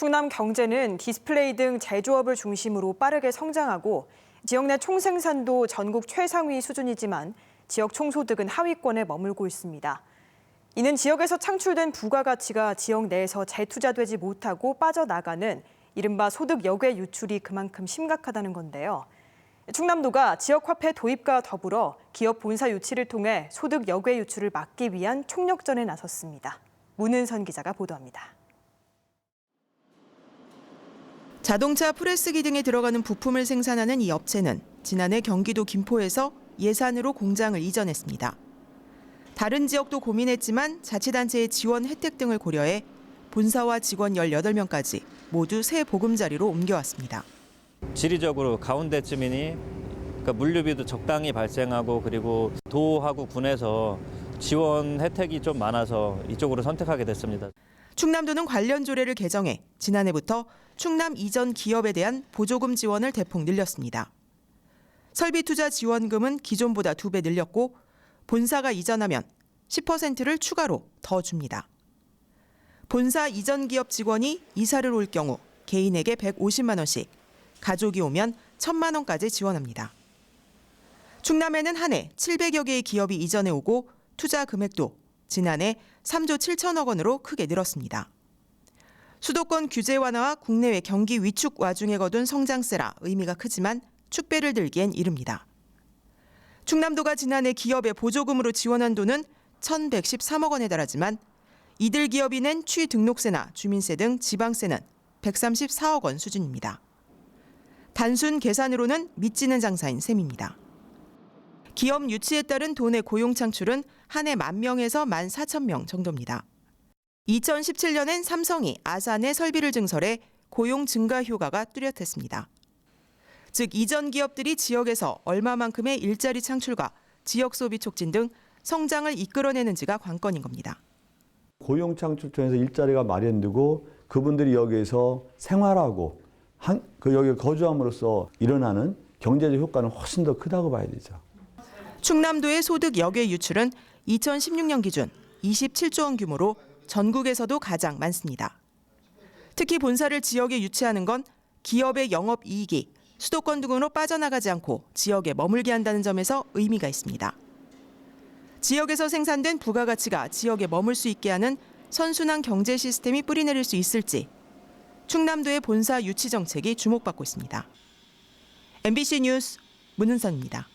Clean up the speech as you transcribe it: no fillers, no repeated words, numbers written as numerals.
충남 경제는 디스플레이 등 제조업을 중심으로 빠르게 성장하고 지역 내 총생산도 전국 최상위 수준이지만 지역 총소득은 하위권에 머물고 있습니다. 이는 지역에서 창출된 부가가치가 지역 내에서 재투자되지 못하고 빠져나가는 이른바 소득 역외 유출이 그만큼 심각하다는 건데요. 충남도가 지역화폐 도입과 더불어 기업 본사 유치를 통해 소득 역외 유출을 막기 위한 총력전에 나섰습니다. 문은선 기자가 보도합니다. 자동차 프레스기 등에 들어가는 부품을 생산하는 이 업체는 지난해 경기도 김포에서 예산으로 공장을 이전했습니다. 다른 지역도 고민했지만 자치단체의 지원 혜택 등을 고려해 본사와 직원 18명까지 모두 새 보금자리로 옮겨왔습니다. 지리적으로 가운데쯤이니 그러니까 물류비도 적당히 발생하고 그리고 도하고 군에서 지원 혜택이 좀 많아서 이쪽으로 선택하게 됐습니다. 충남도는 관련 조례를 개정해 지난해부터 충남 이전 기업에 대한 보조금 지원을 대폭 늘렸습니다. 설비투자 지원금은 기존보다 2배 늘렸고 본사가 이전하면 10%를 추가로 더 줍니다. 본사 이전 기업 직원이 이사를 올 경우 개인에게 150만 원씩, 가족이 오면 1,000만 원까지 지원합니다. 충남에는 한 해 700여 개의 기업이 이전해 오고 투자 금액도 지난해 3조 7천억 원으로 크게 늘었습니다. 수도권 규제 완화와 국내외 경기 위축 와중에 거둔 성장세라 의미가 크지만 축배를 들기엔 이릅니다. 충남도가 지난해 기업에 보조금으로 지원한 돈은 1,113억 원에 달하지만 이들 기업이 낸 취등록세나 주민세 등 지방세는 134억 원 수준입니다. 단순 계산으로는 믿지는 장사인 셈입니다. 기업 유치에 따른 도내 고용 창출은 한 해 10,000명에서 14,000명 정도입니다. 2017년엔 삼성이 아산에 설비를 증설해 고용 증가 효과가 뚜렷했습니다. 즉 이전 기업들이 지역에서 얼마만큼의 일자리 창출과 지역 소비 촉진 등 성장을 이끌어내는지가 관건인 겁니다. 고용 창출 통해서 일자리가 마련되고 그분들이 여기에서 생활하고 여기에 거주함으로써 일어나는 경제적 효과는 훨씬 더 크다고 봐야 되죠. 충남도의 소득 역외 유출은 2016년 기준 27조 원 규모로 전국에서도 가장 많습니다. 특히 본사를 지역에 유치하는 건 기업의 영업이익이 수도권 등으로 빠져나가지 않고 지역에 머물게 한다는 점에서 의미가 있습니다. 지역에서 생산된 부가가치가 지역에 머물 수 있게 하는 선순환 경제 시스템이 뿌리내릴 수 있을지 충남도의 본사 유치 정책이 주목받고 있습니다. MBC 뉴스 문은선입니다.